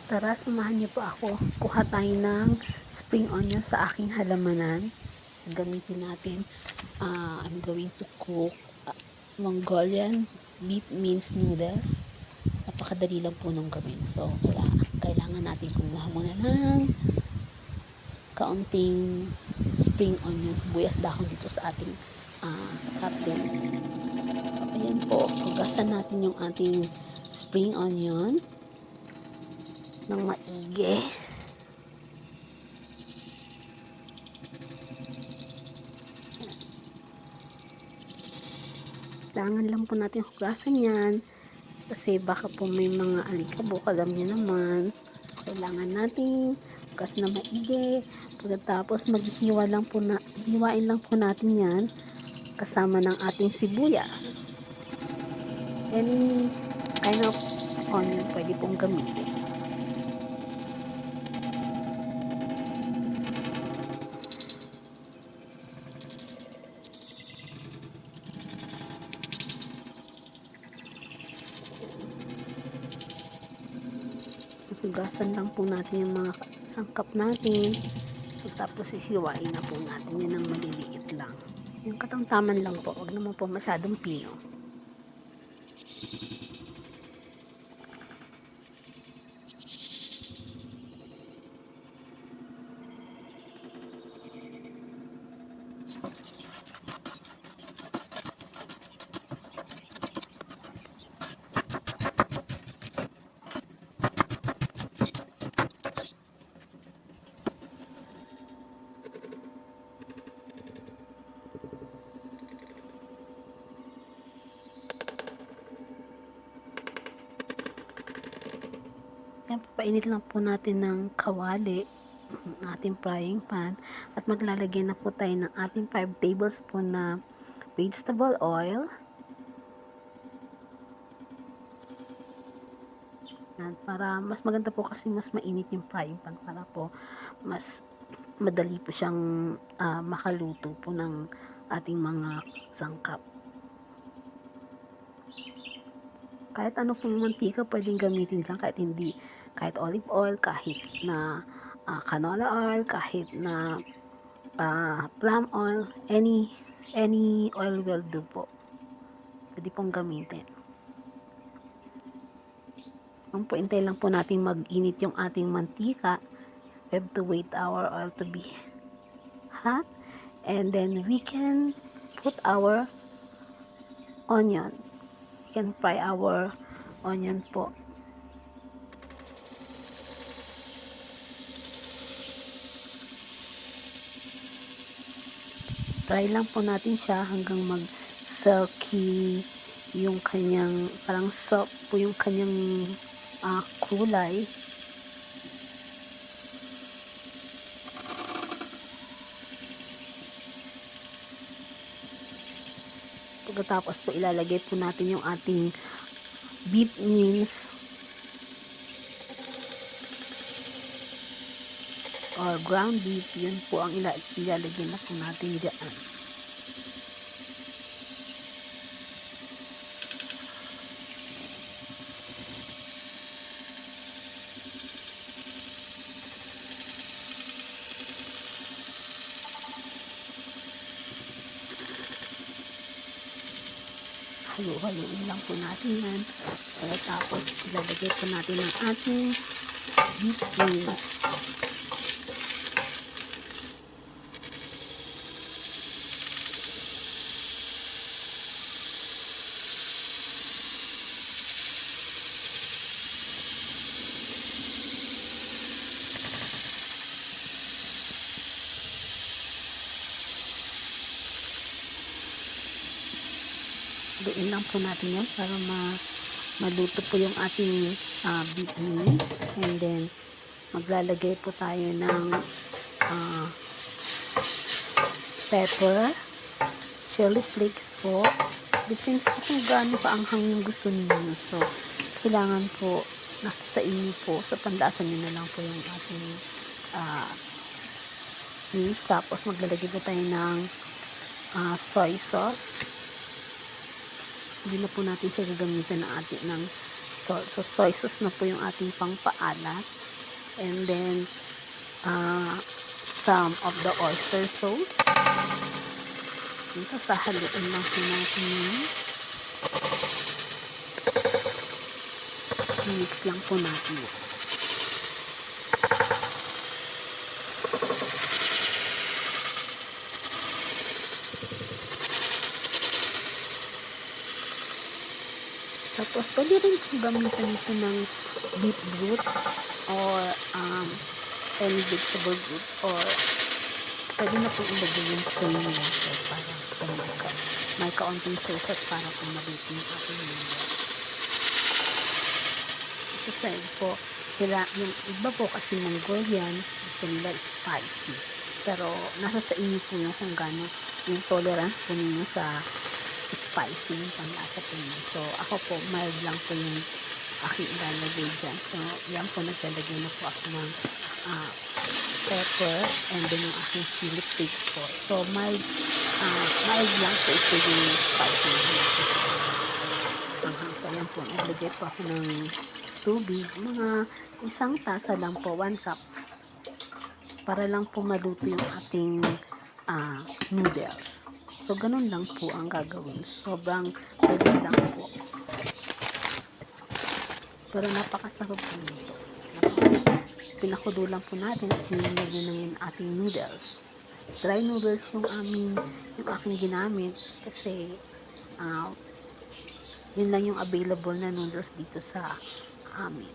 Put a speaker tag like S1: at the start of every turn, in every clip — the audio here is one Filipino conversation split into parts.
S1: Tara, samahan niyo po ako. Kuha tayo ng spring onion sa aking halamanan. Gamitin natin, I'm going to cook Mongolian beef minced noodles. Napakadali lang po nung gawin. So, kailangan natin kumuha muna ng kaunting spring onions, sibuyas dahon dito sa ating hotdog. So, ayan po. Hugasan natin yung ating spring onion ng maigi. Kailangan lang po natin hugasan yan kasi baka po may mga alikabok, alam niyo naman. So, kailangan natin hugas na maigi. Pagkatapos hiwain lang po natin yan kasama ng ating sibuyas. Any kind of onion pwede pong gamitin. Hugasan lang po natin yung mga sangkap natin. Tapos sisiwain na po natin yan ng maliliit lang. Yung katamtaman lang po, huwag naman po masyadong pino. Yan, papainit lang po natin ng kawali ating frying pan at maglalagay na po tayo ng ating 5 tablespoon na vegetable oil. Yan, para mas maganda po kasi mas mainit yung frying pan para po mas madali po siyang makaluto po ng ating mga sangkap. Kahit ano pong mantika pwedeng gamitin dyan, kahit olive oil, kahit na canola oil, kahit na palm oil, any oil will do po. Pwede pong gamitin. Ang puintay lang po natin mag-init yung ating mantika. We have to wait our oil to be hot, and then we can put our onion. We can fry our onion po. Try lang po natin siya hanggang mag-silky yung kanyang, parang soft po yung kanyang kulay. Pagkatapos po ilalagay po natin yung ating beef mince or ground beef. Yun po ang ilalagay na po natin dyan. Halo-haloin lang po natin yan. Tapos ilalagay po natin ang ating beef mince. Haluin lang po natin yan para maluto po yung ating beef mince. And then maglalagay po tayo ng pepper, chili flakes po. Depends po kung gaano paanghang yung gusto niyo. So, kailangan po nasa sa inyo po. Sa panlasa niyo na lang po yung ating mince. Tapos maglalagay po tayo ng soy sauce. Hindi na po natin siya gagamitin ng salt. So, soy sauce na po yung ating pangpaalat. And then, some of the oyster sauce. Dito, sahaluin lang po natin yun. Mix lang po natin yun. Tapos, pwede rin po gamitin ito ng beetroot or any vegetable root, or pwede na po ilagay yung plain water para may kaunting sauce at para po maluto yung ating noodles. Isa side po, yung iba po kasi Mongolian, gusto nila spicy. Pero nasa sa inyo po yung kung gano'n yung tolerance po ninyo sa spicy yung panlasa po niyo. So, ako po, mild lang po yung aking ilalagay dyan. So, yan po, naglalagay na po ako ng pepper and then yung aking chili flakes po. So, mild lang po ito yung spicy. So, yan po, naglagay po ako ng tubig. Mga isang tasa lang po, 1 cup. Para lang po maluto yung ating noodles. So, ganun lang po ang gagawin. Sobrang dali lang po. Pero napakasarap po nito. Pinakulo lang po natin at nilagyan ng ating noodles. Dry noodles yung aking ginamit kasi yun lang yung available na noodles dito sa amin.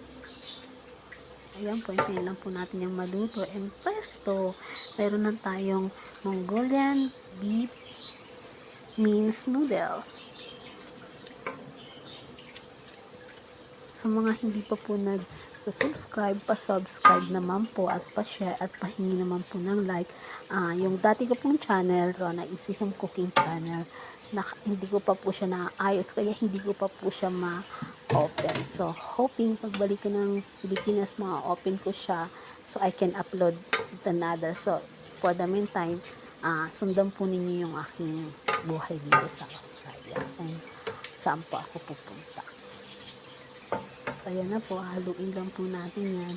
S1: Ayan po, hintayin lang po natin yung maluto. And presto, meron na tayong Mongolian beef minced noodles. Sa mga hindi pa po nag-subscribe, pa-subscribe naman po at pa-share at pahingi naman po ng like. Yung dati ko pong channel, Rona Easy Home Cooking Channel, hindi ko pa po siya naayos, kaya hindi ko pa po siya ma-open. So, hoping pagbalik ko ng Pilipinas, ma-open ko siya so I can upload it another. So, for the meantime, sundan po ninyo yung aking buhay dito sa Australia kung saan po ako pupunta. So, ayan na po, haluin lang po natin yan.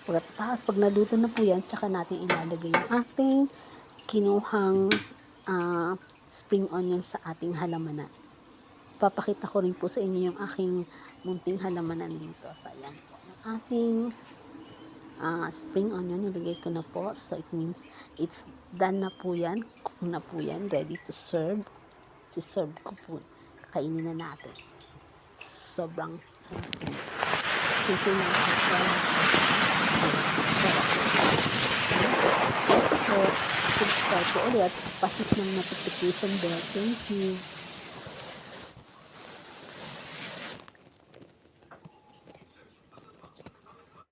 S1: Pagkatapos, pag naluto na po yan, tsaka natin ilalagay yung ating kinuhang spring onion sa ating halamanan. Papakita ko rin po sa inyo yung aking munting halamanan dito. So, ayan po. Yung ating spring onion, nilagay ko na po. So, it means it's done na po yan. Cook na po yan. Ready to serve. Si-serve ko po. Kainin na natin. Sobrang sarap po. Simple na ito. Sarap po. Subscribe po ulit. Pahit ng notification bell. Thank you.